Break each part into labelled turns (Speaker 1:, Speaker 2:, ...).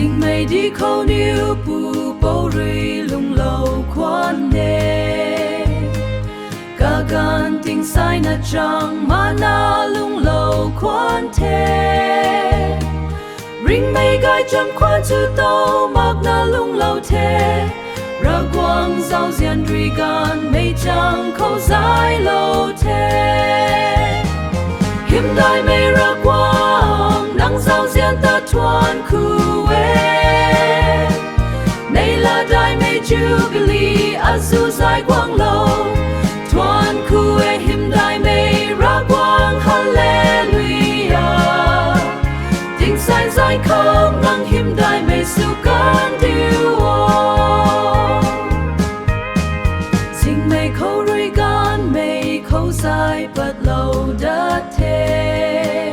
Speaker 1: Dinh mây đi khâu níu bù bầu rì lung lâu khoan nê cả gan tình sai na trăng mà na lung lâu khoan thê ring mây gai trăm khoan chữ tàu mặc na lung lâu thê ra quang giao diên rì gan mây trăng khâu dài lâu thê hiểm đại mây ra quang nắng giao diên ta thoan khu này là đại mây jubilee azu dài quang lâu thoan khu hiểm đại mây ra quang hallelujah tình sai dài không nắng hiểm đại mây su can điêu tình mây khâu rui gan mây khâu dài bật lâu đất thế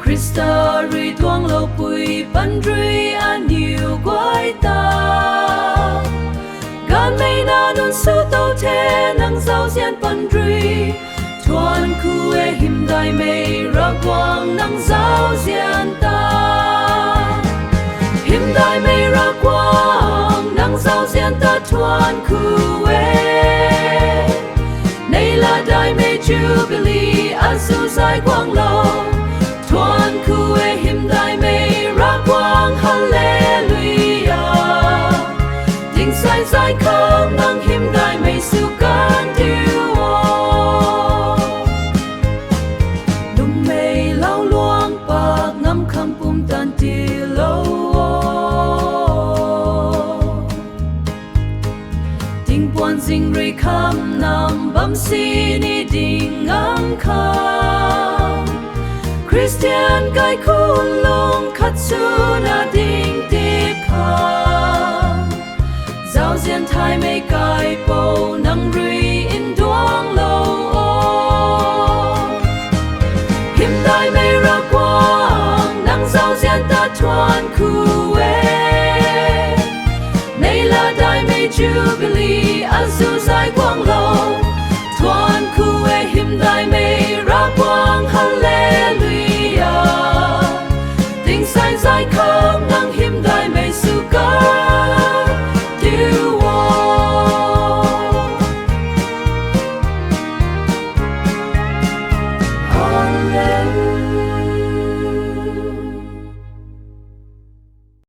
Speaker 1: Krista rui tuang lâu bụi bắn rui an nhiều quái ta gan mây na nun su tàu thế nắng giao diên bắn rui thoan khu hiểm đại mây ra quang nắng giao diên ta hiểm đại mây ra quang nắng giao diên ta thoan khu này là đại mây jubilee azu dài quang lâu thoan khu hiểm đại mây ra quang hallelujah tình sai dài không nắng hiểm đại mây su can điêu lung mây lao luang bạc ngắm khăm bum tan ti lâu tình buồn dinh rì khăm nằm bấm xin đi đình ngắm khăm Christian gai khôn long khát su na ding tiếp kham giao diên thai mây gai bầu nắng rui in đoang lâu hiểm đại mây ra quang nắng giao diên ta thoan khu này là đại mây jubilee azu dài quang lâu